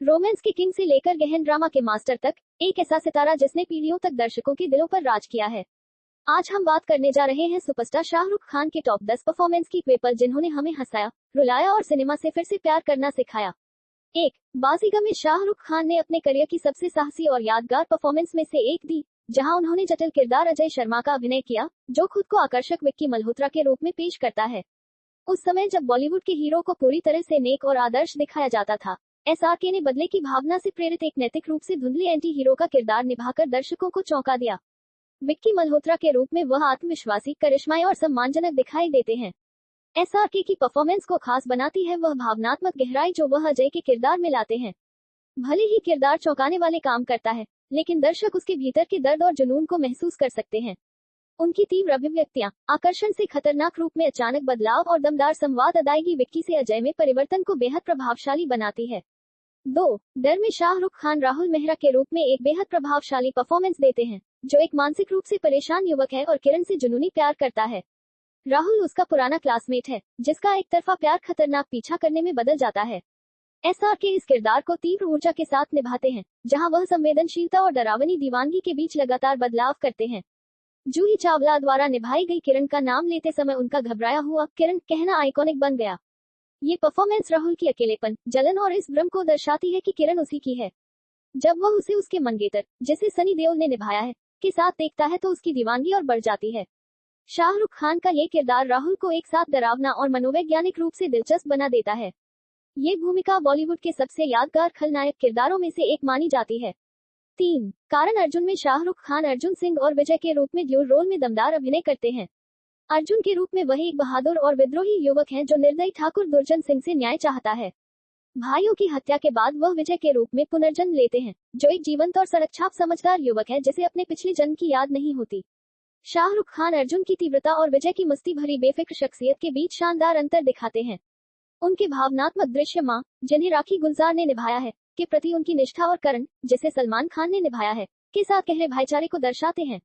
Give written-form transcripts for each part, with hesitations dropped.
Romance के king से लेकर गहन ड्रामा के मास्टर तक, एक ऐसा सितारा जिसने पीढ़ियों तक दर्शकों के दिलों पर राज किया है। आज हम बात करने जा रहे हैं सुपरस्टार शाहरुख खान के टॉप 10 परफॉर्मेंस की वे पल जिन्होंने हमें हंसाया, रुलाया और सिनेमा से फिर से प्यार करना सिखाया। 1. बाजीगर में शाहरुख खान ने अपने करियर की सबसे साहसी और यादगार परफॉर्मेंस में से एक दी, जहां उन्होंने जटिल किरदार अजय शर्मा का अभिनय किया, जो खुद को आकर्षक विक्की मल्होत्रा के रूप में पेश करता है। उस समय जब बॉलीवुड के हीरो को पूरी तरह से नेक और आदर्श दिखाया जाता था, एसआरके ने बदले की भावना से प्रेरित एक नैतिक रूप से धुंधले एंटी हीरो का किरदार निभाकर दर्शकों को चौंका दिया। विक्की मल्होत्रा के रूप में वह आत्मविश्वासी, करिश्माई और सम्मानजनक दिखाई देते हैं। एसआरके की परफॉर्मेंस को खास बनाती है वह भावनात्मक गहराई जो वह अजय के किरदार में लाते हैं। भले ही किरदार चौंकाने वाले काम करता है, लेकिन दर्शक उसके भीतर के दर्द और जुनून को महसूस कर सकते हैं। उनकी तीव्र अभिव्यक्तियां, आकर्षण से खतरनाक रूप में अचानक बदलाव और दमदार संवाद अदायगी विक्की से अजय में परिवर्तन को बेहद प्रभावशाली बनाती है। 2. डर में शाहरुख खान राहुल मेहरा के रूप में एक बेहद प्रभावशाली परफॉर्मेंस देते हैं, जो एक मानसिक रूप से परेशान युवक है और किरण से जुनूनी प्यार करता है। राहुल उसका पुराना क्लासमेट है, जिसका एक तरफा प्यार खतरनाक पीछा करने में बदल जाता है। एसआरके इस किरदार को तीव्र ऊर्जा के साथ निभाते हैं, जहां वह संवेदनशीलता और डरावनी दीवानगी के बीच लगातार बदलाव करते हैं। जूही चावला द्वारा निभाई गई किरण का नाम लेते समय उनका घबराया हुआ किरण कहना आइकॉनिक बन गया। ये परफॉर्मेंस राहुल की अकेलेपन, जलन और इस भ्रम को दर्शाती है कि किरण उसी की है। जब वह उसे उसके मंगेतर, जिसे सनी देओल ने निभाया है, के साथ देखता है तो उसकी दीवानगी और बढ़ जाती है। शाहरुख खान का ये किरदार राहुल को एक साथ डरावना और मनोवैज्ञानिक रूप से दिलचस्प बना देता है। ये भूमिका बॉलीवुड के सबसे यादगार खलनायक किरदारों में से एक मानी जाती है। 3. कारण अर्जुन में शाहरुख खान अर्जुन सिंह और विजय के रूप में ड्यूल रोल में दमदार अभिनय करते हैं। अर्जुन के रूप में वह एक बहादुर और विद्रोही युवक है जो निर्दयी ठाकुर दुर्जन सिंह से न्याय चाहता है। भाइयों की हत्या के बाद वह विजय के रूप में पुनर्जन्म लेते हैं, जो एक जीवंत और सड़कछाप समझदार युवक है जिसे अपने पिछले जन्म की याद नहीं होती। शाहरुख खान अर्जुन की तीव्रता और विजय की मस्ती भरी बेफिक्र शख्सियत के बीच शानदार अंतर दिखाते हैं। उनके भावनात्मक दृश्य मां, जिन्हें राखी गुलजार ने निभाया है, के प्रति उनकी निष्ठा और करण, जिसे सलमान खान ने निभाया है, के साथ गहरे भाईचारे को दर्शाते हैं।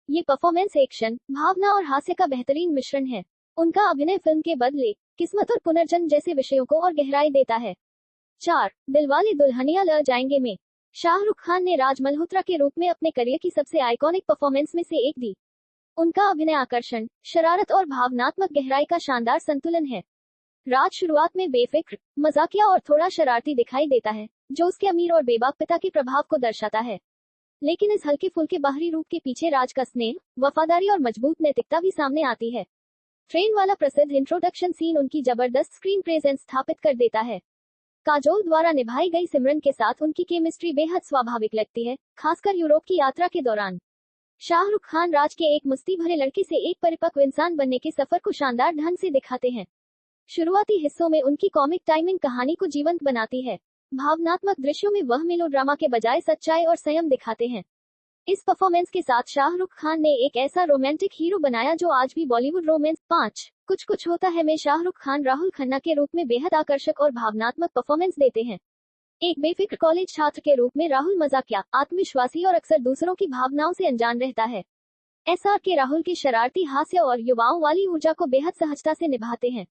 ये परफॉर्मेंस एक्शन, भावना और हास्य का बेहतरीन मिश्रण है। उनका अभिनय फिल्म के बदले, किस्मत और पुनर्जन्म जैसे विषयों को और गहराई देता है। 4. दिलवाले दुल्हनिया ले जाएंगे में शाहरुख खान ने राज मल्होत्रा के रूप में अपने करियर की सबसे आइकॉनिक परफॉर्मेंस में से एक दी। उनका अभिनय आकर्षण, शरारत और भावनात्मक गहराई का शानदार संतुलन है। राज शुरुआत में बेफिक्र, मजाकिया और थोड़ा शरारती दिखाई देता है, जो उसके अमीर और बेबाक पिता के प्रभाव को दर्शाता है। लेकिन इस हल्के फुल्के बाहरी रूप के पीछे राज का स्नेह, वफादारी और मजबूत नैतिकता भी सामने आती है। ट्रेन वाला प्रसिद्ध इंट्रोडक्शन सीन उनकी जबरदस्त स्क्रीन प्रेजेंस स्थापित कर देता है। काजोल द्वारा निभाई गई सिमरन के साथ उनकी केमिस्ट्री बेहद स्वाभाविक लगती है, खासकर यूरोप की यात्रा के दौरान। शाहरुख खान राज के एक मस्ती भरे लड़के से एक परिपक्व इंसान बनने के सफर को शानदार ढंग से दिखाते हैं। शुरुआती हिस्सों में उनकी कॉमिक टाइमिंग कहानी को जीवंत बनाती है। भावनात्मक दृश्यों में वह मेलोड्रामा के बजाय सच्चाई और संयम दिखाते हैं। इस परफॉर्मेंस के साथ शाहरुख खान ने एक ऐसा रोमांटिक हीरो बनाया जो आज भी बॉलीवुड रोमांस। 5. कुछ कुछ होता है में शाहरुख खान राहुल खन्ना के रूप में बेहद आकर्षक और भावनात्मक परफॉर्मेंस देते हैं। एक बेफिक्र कॉलेज छात्र के रूप में राहुल मजाकिया, आत्मविश्वासी और अक्सर दूसरों की भावनाओं से अनजान रहता है। एसआरके राहुल के शरारती हास्य और युवाओं वाली ऊर्जा को बेहद सहजता से निभाते हैं।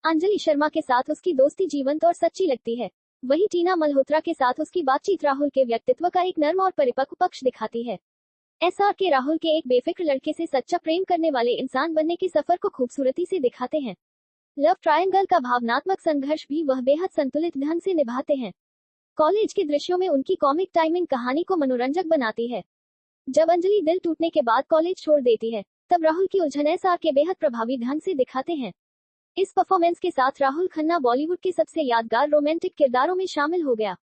अंजलि शर्मा के साथ उसकी दोस्ती जीवंत और सच्ची लगती है। वही टीना मल्होत्रा के साथ उसकी बातचीत राहुल के व्यक्तित्व का एक नर्म और परिपक्व पक्ष दिखाती है। एसआरके राहुल के एक बेफिक्र लड़के से सच्चा प्रेम करने वाले इंसान बनने के सफर को खूबसूरती से दिखाते हैं। लव ट्रायंगल का भावनात्मक संघर्ष भी वह बेहद संतुलित ढंग से निभाते हैं। कॉलेज के दृश्यों में उनकी कॉमिक टाइमिंग कहानी को मनोरंजक बनाती है। जब अंजलि दिल टूटने के बाद कॉलेज छोड़ देती है, तब राहुल की उलझन एसआरके बेहद प्रभावी ढंग से दिखाते हैं। इस परफॉर्मेंस के साथ राहुल खन्ना बॉलीवुड के सबसे यादगार रोमांटिक किरदारों में शामिल हो गया।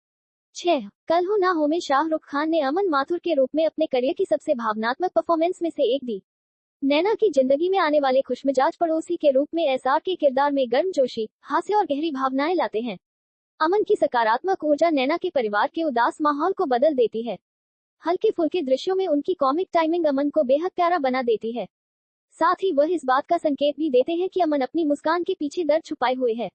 6. कल हो ना हो में शाहरुख खान ने अमन माथुर के रूप में अपने करियर की सबसे भावनात्मक परफॉर्मेंस में से एक दी। नैना की जिंदगी में आने वाले खुशमिजाज पड़ोसी के रूप में एसआरके किरदार में गर्मजोशी, हास्य और गहरी भावनाएं लाते हैं। अमन की सकारात्मक ऊर्जा नैना के परिवार के उदास माहौल को बदल देती है। हल्के फुल्के दृश्यों में उनकी कॉमिक टाइमिंग अमन को बेहद प्यारा बना देती है। साथ ही वह इस बात का संकेत भी देते हैं कि अमन अपनी मुस्कान के पीछे दर्द छुपाए हुए है।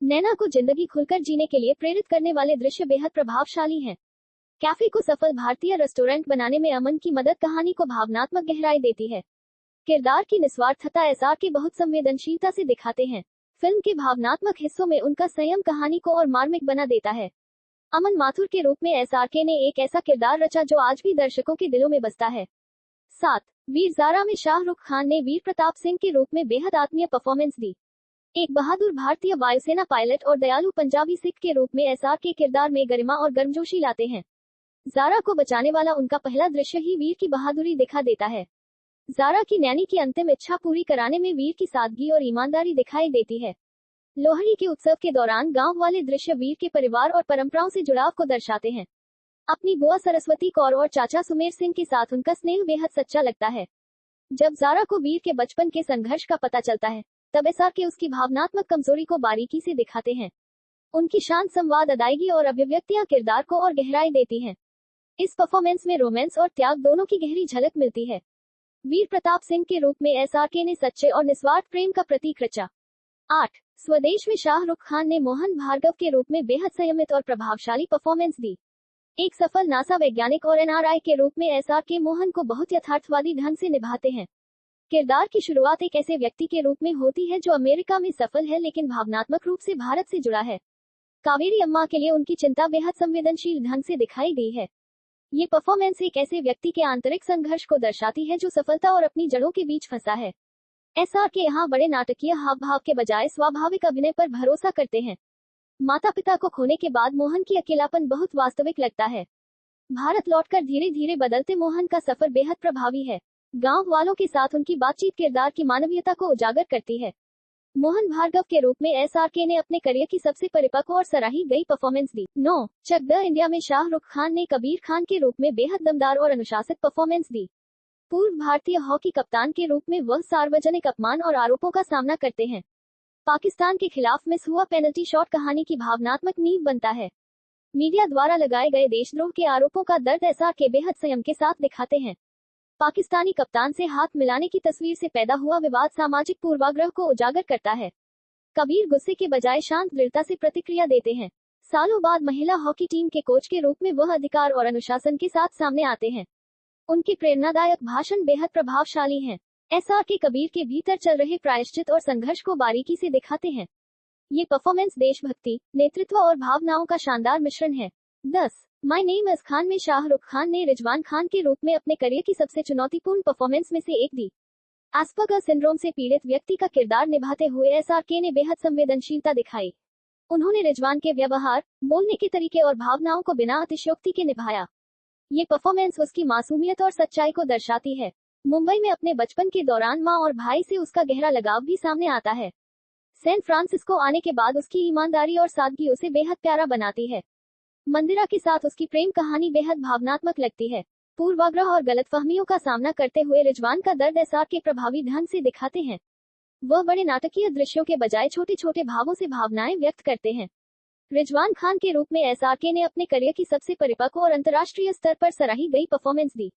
नैना को जिंदगी खुलकर जीने के लिए प्रेरित करने वाले दृश्य बेहद प्रभावशाली हैं। कैफे को सफल भारतीय रेस्टोरेंट बनाने में अमन की मदद कहानी को भावनात्मक गहराई देती है। किरदार की निस्वार्थता एसआरके बहुत संवेदनशीलता से दिखाते हैं। फिल्म के भावनात्मक हिस्सों में उनका संयम कहानी को और मार्मिक बना देता है। अमन माथुर के रूप में एसआरके ने एक ऐसा किरदार रचा जो आज भी दर्शकों के दिलों में बसता है। 7. वीर ज़ारा में शाहरुख खान ने वीर प्रताप सिंह के रूप में बेहद आत्मीय परफॉर्मेंस दी। एक बहादुर भारतीय वायुसेना पायलट और दयालु पंजाबी सिख के रूप में एसआरके किरदार में गरिमा और गर्मजोशी लाते हैं। ज़ारा को बचाने वाला उनका पहला दृश्य ही वीर की बहादुरी दिखा देता है। ज़ारा की नैनी की अंतिम इच्छा पूरी कराने में वीर की सादगी और ईमानदारी दिखाई देती है। लोहड़ी के उत्सव के दौरान गांव वाले दृश्य वीर के परिवार और परंपराओं से जुड़ाव को दर्शाते हैं। अपनी बुआ सरस्वती कौर और चाचा सुमेर सिंह के साथ उनका स्नेह बेहद सच्चा लगता है। जब ज़ारा को वीर के बचपन के संघर्ष का पता चलता है, तब एसआरके उसकी भावनात्मक कमजोरी को बारीकी से दिखाते हैं। उनकी शांत संवाद अदायगी और अभिव्यक्तियां किरदार को और गहराई देती हैं। इस परफॉर्मेंस में रोमांस और त्याग दोनों की गहरी झलक मिलती है। वीर प्रताप सिंह के रूप में एसआरके ने सच्चे और निस्वार्थ प्रेम का प्रतीक रचा। 8. स्वदेश में शाहरुख खान ने मोहन भार्गव के रूप में बेहद संयमित और प्रभावशाली परफॉर्मेंस दी। एक सफल नासा वैज्ञानिक और एनआरआई के रूप में एसआरके मोहन को बहुत यथार्थवादी ढंग से निभाते हैं। किरदार की शुरुआत एक ऐसे व्यक्ति के रूप में होती है जो अमेरिका में सफल है लेकिन भावनात्मक रूप से भारत से जुड़ा है। कावेरी अम्मा के लिए उनकी चिंता बेहद संवेदनशील ढंग से दिखाई गई है। ये परफॉर्मेंस एक ऐसे व्यक्ति के आंतरिक संघर्ष को दर्शाती है जो सफलता और अपनी जड़ों के बीच फंसा है। एसआरके यहाँ बड़े नाटकीय हाव भाव के बजाय स्वाभाविक अभिनय पर भरोसा करते हैं। माता पिता को खोने के बाद मोहन की अकेलापन बहुत वास्तविक लगता है। भारत लौटकर धीरे धीरे बदलते मोहन का सफर बेहद प्रभावी है। गांव वालों के साथ उनकी बातचीत किरदार की मानवीयता को उजागर करती है। मोहन भार्गव के रूप में एसआरके ने अपने करियर की सबसे परिपक्व और सराही गई परफॉर्मेंस दी। 9. चक द इंडिया में शाहरुख खान ने कबीर खान के रूप में बेहद दमदार और अनुशासित परफॉर्मेंस दी। पूर्व भारतीय हॉकी कप्तान के रूप में वह सार्वजनिक अपमान और आरोपों का सामना करते हैं। पाकिस्तान के खिलाफ मिस हुआ पेनल्टी शॉट कहानी की भावनात्मक नींव बनता है। मीडिया द्वारा लगाए गए देशद्रोह के आरोपों का दर्द एसआरके बेहद संयम के साथ दिखाते हैं। पाकिस्तानी कप्तान से हाथ मिलाने की तस्वीर से पैदा हुआ विवाद सामाजिक पूर्वाग्रह को उजागर करता है। कबीर गुस्से के बजाय शांत दृढ़ता से प्रतिक्रिया देते हैं। सालों बाद महिला हॉकी टीम के कोच के रूप में वह अधिकार और अनुशासन के साथ सामने आते हैं। उनके प्रेरणादायक भाषण बेहद प्रभावशाली हैं। एसआरके कबीर के भीतर चल रहे प्रायश्चित और संघर्ष को बारीकी से दिखाते हैं। ये परफॉर्मेंस देशभक्ति, नेतृत्व और भावनाओं का शानदार मिश्रण है। 10. माय नेम इज खान में शाहरुख खान ने रिजवान खान के रूप में अपने करियर की सबसे चुनौतीपूर्ण परफॉर्मेंस में से एक दी। एस्पर्गर सिंड्रोम से पीड़ित व्यक्ति का किरदार निभाते हुए एसआरके ने बेहद संवेदनशीलता दिखाई। उन्होंने रिजवान के व्यवहार, बोलने के तरीके और भावनाओं को बिना अतिशयोक्ति के निभाया। ये परफॉर्मेंस उसकी मासूमियत और सच्चाई को दर्शाती है। मुंबई में अपने बचपन के दौरान मां और भाई से उसका गहरा लगाव भी सामने आता है। सैन फ्रांसिस्को आने के बाद उसकी ईमानदारी और सादगी उसे बेहद प्यारा बनाती है। मंदिरा के साथ उसकी प्रेम कहानी बेहद भावनात्मक लगती है। पूर्वाग्रह और गलतफहमियों का सामना करते हुए रिजवान का दर्द एसआरके प्रभावी ढंग से दिखाते हैं। वह बड़े नाटकीय दृश्यों के बजाय छोटे छोटे भावों से भावनाएं व्यक्त करते हैं। रिजवान खान के रूप में एसआरके ने अपने करियर की सबसे परिपक्व और अंतर्राष्ट्रीय स्तर पर सराही गई परफॉर्मेंस दी।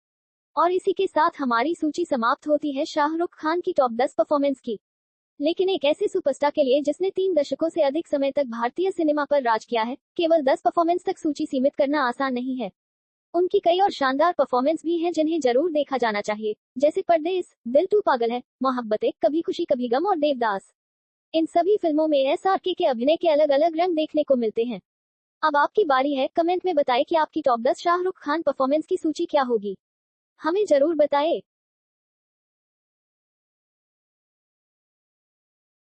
और इसी के साथ हमारी सूची समाप्त होती है शाहरुख खान की टॉप 10 परफॉर्मेंस की। लेकिन एक ऐसे सुपरस्टार के लिए जिसने 3 दशकों से अधिक समय तक भारतीय सिनेमा पर राज किया है, केवल 10 परफॉर्मेंस तक सूची सीमित करना आसान नहीं है। उनकी कई और शानदार परफॉर्मेंस भी हैं जिन्हें जरूर देखा जाना चाहिए, जैसे परदेस, दिल तू पागल है, मोहब्बतें, कभी खुशी कभी गम और देवदास। इन सभी फिल्मों में एसआरके के अभिनय के अलग अलग रंग देखने को मिलते हैं। अब आपकी बारी है, कमेंट में बताएं कि आपकी टॉप 10 शाहरुख खान परफॉर्मेंस की सूची क्या होगी। हमें जरूर बताएं।